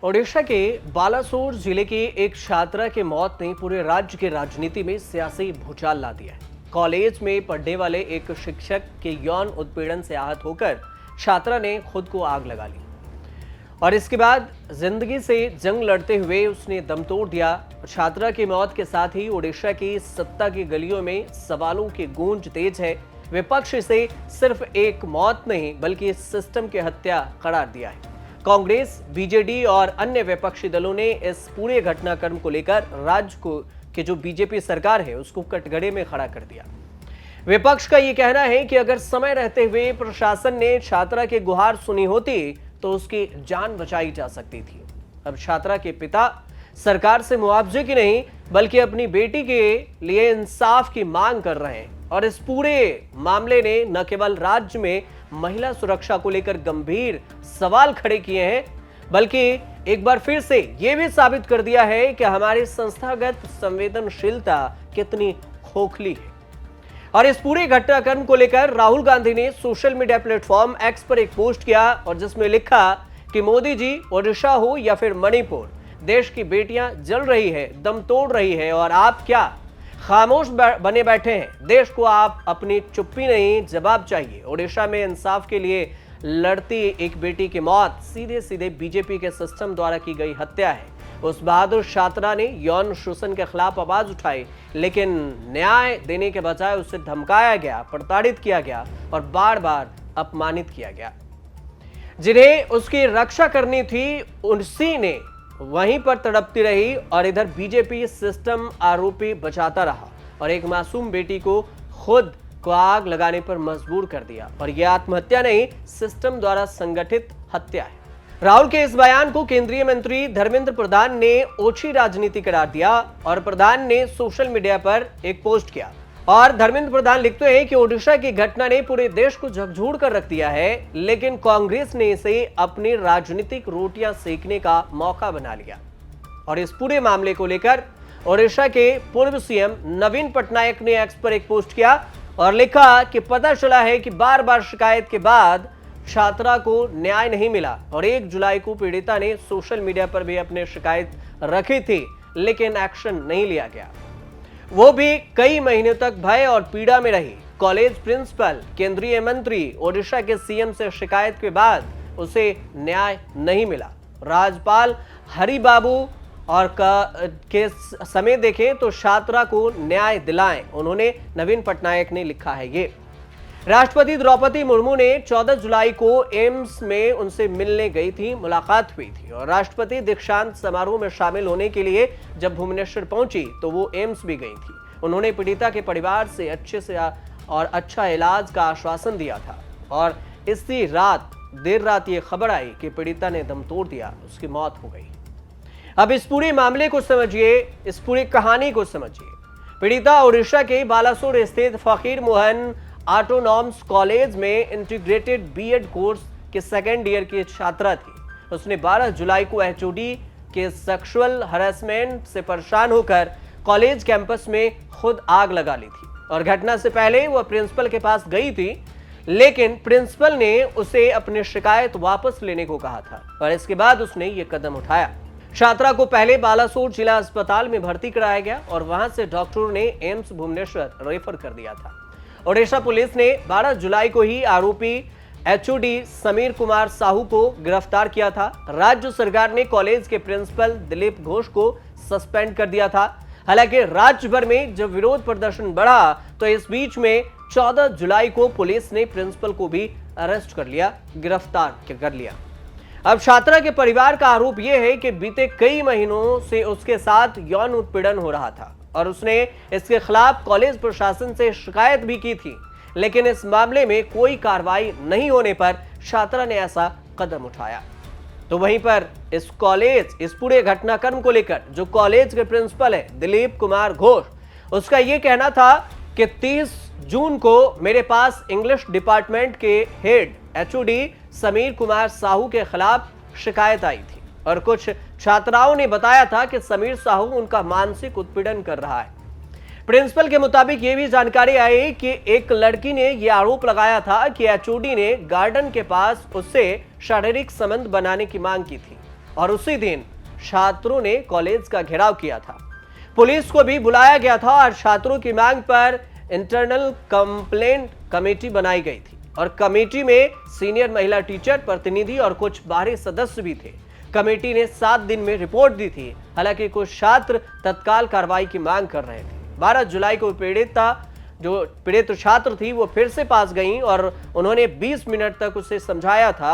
ओडिशा के बालासोर जिले की एक छात्रा की मौत ने पूरे राज्य की राजनीति में सियासी भूचाल ला दिया है। कॉलेज में पढ़ने वाले एक शिक्षक के यौन उत्पीड़न से आहत होकर छात्रा ने खुद को आग लगा ली और इसके बाद जिंदगी से जंग लड़ते हुए उसने दम तोड़ दिया। छात्रा की मौत के साथ ही ओडिशा की सत्ता की गलियों में सवालों की गूंज तेज है। विपक्ष इसे सिर्फ एक मौत नहीं बल्कि सिस्टम की हत्या करार दिया है। कांग्रेस, बीजेडी और अन्य विपक्षी दलों ने इस पूरे घटनाक्रम को लेकर राज्य को की जो बीजेपी सरकार है उसको कटघरे में खड़ा कर दिया। विपक्ष का यह कहना है कि अगर समय रहते हुए प्रशासन ने छात्रा की गुहार सुनी होती तो उसकी जान बचाई जा सकती थी। अब छात्रा के पिता सरकार से मुआवजे की नहीं बल्कि अपनी बेटी के लिए इंसाफ की मांग कर रहे हैं और इस पूरे मामले ने न केवल राज्य में महिला सुरक्षा को लेकर गंभीर सवाल खड़े किए हैं बल्कि एक बार फिर से यह भी साबित कर दिया है कि हमारी संस्थागत संवेदनशीलता कितनी खोखली है। और इस पूरे घटनाक्रम को लेकर राहुल गांधी ने सोशल मीडिया प्लेटफॉर्म एक्स पर एक पोस्ट किया और जिसमें लिखा कि मोदी जी, ओडिशा हो या फिर मणिपुर, देश की बेटियां जल रही है, दम तोड़ रही है और आप क्या खामोश बने बैठे हैं। देश को आप अपनी चुप्पी नहीं, जवाब चाहिए। ओडिशा में इंसाफ के लिए लड़ती एक बेटी की मौत सीधे सीधे बीजेपी के सिस्टम द्वारा की गई हत्या है। उस बहादुर छात्रा ने यौन शोषण के खिलाफ आवाज उठाई लेकिन न्याय देने के बजाय उसे धमकाया गया, प्रताड़ित किया गया और बार बार अपमानित किया गया। जिन्हें उसकी रक्षा करनी थी उसी ने वहीं पर तड़पती रही और इधर बीजेपी सिस्टम आरोपी बचाता रहा और एक मासूम बेटी को खुद को आग लगाने पर मजबूर कर दिया। और यह आत्महत्या नहीं, सिस्टम द्वारा संगठित हत्या है। राहुल के इस बयान को केंद्रीय मंत्री धर्मेंद्र प्रधान ने ओछी राजनीति करार दिया और प्रधान ने सोशल मीडिया पर एक पोस्ट किया और धर्मेंद्र प्रधान लिखते हैं कि ओडिशा की घटना ने पूरे देश को झकझोर कर रख दिया है लेकिन कांग्रेस ने इसे अपनी राजनीतिक रोटियां सेकने का मौका बना लिया। और इस पूरे मामले को लेकर ओडिशा के पूर्व सीएम नवीन पटनायक ने एक्स पर एक पोस्ट किया और लिखा कि पता चला है कि बार बार शिकायत के बाद छात्रा को न्याय नहीं मिला और 1 जुलाई को पीड़िता ने सोशल मीडिया पर भी अपनी शिकायत रखी थी लेकिन एक्शन नहीं लिया गया। वो भी कई महीने तक भय और पीड़ा में रही। कॉलेज प्रिंसिपल, केंद्रीय मंत्री, ओडिशा के सीएम से शिकायत के बाद उसे न्याय नहीं मिला। राज्यपाल हरिबाबू और के समय देखें तो छात्रा को न्याय दिलाएं, उन्होंने नवीन पटनायक ने लिखा है। ये राष्ट्रपति द्रौपदी मुर्मू ने 14 जुलाई को एम्स में उनसे मिलने गई थी, मुलाकात हुई थी और राष्ट्रपति दीक्षांत समारोह में शामिल होने के लिए जब भुवनेश्वर पहुंची तो वो एम्स भी गई थी। उन्होंने पीड़िता के परिवार से अच्छे से और अच्छा इलाज का आश्वासन दिया था और इसी रात देर रात ये खबर आई कि पीड़िता ने दम तोड़ दिया, उसकी मौत हो गई। अब इस पूरे मामले को समझिए, इस पूरी कहानी को समझिए। पीड़िता ओडिशा के बालासोर स्थित फकीर मोहन ऑटोनॉमस कॉलेज में इंटीग्रेटेड बीएड कोर्स के सेकेंड ईयर की छात्रा थी। उसने 12 जुलाई को एचओडी के सेक्सुअल हरासमेंट से परेशान होकर कॉलेज कैंपस में खुद आग लगा ली थी और घटना से पहले वह प्रिंसिपल के पास गई थी लेकिन प्रिंसिपल ने उसे अपनी शिकायत वापस लेने को कहा था और इसके बाद उसने ये कदम उठाया। छात्रा को पहले बालासोर जिला अस्पताल में भर्ती कराया गया और वहां से डॉक्टरों ने एम्स भुवनेश्वर रेफर कर दिया था। ओडिशा पुलिस ने 12 जुलाई को ही आरोपी एचओडी समीर कुमार साहू को गिरफ्तार किया था। राज्य सरकार ने कॉलेज के प्रिंसिपल दिलीप घोष को सस्पेंड कर दिया था। हालांकि राज्य भर में जब विरोध प्रदर्शन बढ़ा तो इस बीच में 14 जुलाई को पुलिस ने प्रिंसिपल को भी अरेस्ट कर लिया, गिरफ्तार कर लिया। अब छात्रा के परिवार का आरोप यह है कि बीते कई महीनों से उसके साथ यौन उत्पीड़न हो रहा था और उसने इसके खिलाफ कॉलेज प्रशासन से शिकायत भी की थी लेकिन इस मामले में कोई कार्रवाई नहीं होने पर छात्रा ने ऐसा कदम उठाया। तो वहीं पर इस पूरे घटनाक्रम को लेकर जो कॉलेज के प्रिंसिपल है दिलीप कुमार घोष, उसका यह कहना था कि 30 जून को मेरे पास इंग्लिश डिपार्टमेंट के हेड एचओडी समीर कुमार साहू के खिलाफ शिकायत आई थी और कुछ छात्राओं ने बताया था कि समीर साहू उनका मानसिक उत्पीड़न कर रहा है। प्रिंसिपल के मुताबिक यह भी जानकारी आई कि एक लड़की ने यह आरोप लगाया था कि एचओडी ने गार्डन के पास उससे शारीरिक संबंध बनाने की मांग की थी और उसी दिन छात्रों ने कॉलेज का घेराव किया था। पुलिस को भी बुलाया गया था और छात्रों की मांग पर इंटरनल कंप्लेंट कमेटी बनाई गई थी और कमेटी में सीनियर महिला टीचर, प्रतिनिधि और कुछ बाहरी सदस्य भी थे। कमेटी ने 7 दिन में रिपोर्ट दी थी। हालांकि कुछ छात्र तत्काल कार्रवाई की मांग कर रहे थे। 12 जुलाई को पीड़ित छात्र थी वो फिर से पास गईं और उन्होंने 20 मिनट तक उसे समझाया था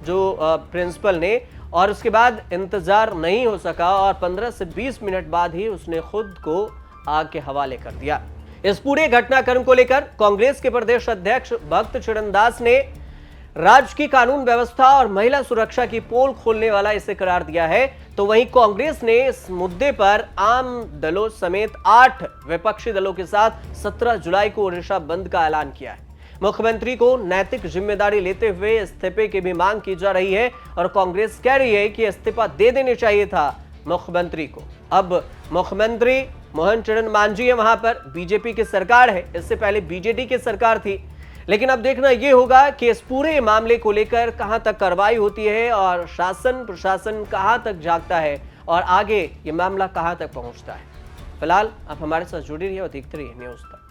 जो प्रिंसिपल ने, और उसके बाद इंतजार नहीं हो सका और 15 से 20 मिनट बाद ही उसने खुद को आग के हवाले कर दिया। इस पूरे घटनाक्रम को लेकर कांग्रेस के प्रदेश अध्यक्ष भक्त चरण दास ने राज्य की कानून व्यवस्था और महिला सुरक्षा की पोल खोलने वाला इसे करार दिया है। तो वहीं कांग्रेस ने इस मुद्दे पर आम दलों समेत 8 विपक्षी दलों के साथ 17 जुलाई को ओडिशा बंद का ऐलान किया है। मुख्यमंत्री को नैतिक जिम्मेदारी लेते हुए इस्तीफे की भी मांग की जा रही है और कांग्रेस कह रही है कि इस्तीफा दे देने चाहिए था मुख्यमंत्री को। अब मुख्यमंत्री मोहन चरण मांझी है, वहां पर बीजेपी की सरकार है, इससे पहले बीजेडी की सरकार थी। लेकिन अब देखना यह होगा कि इस पूरे मामले को लेकर कहां तक कार्रवाई होती है और शासन प्रशासन कहां तक जागता है और आगे ये मामला कहां तक पहुंचता है। फिलहाल आप हमारे साथ जुड़ी रहिए और देखते रहिए न्यूज़ तक।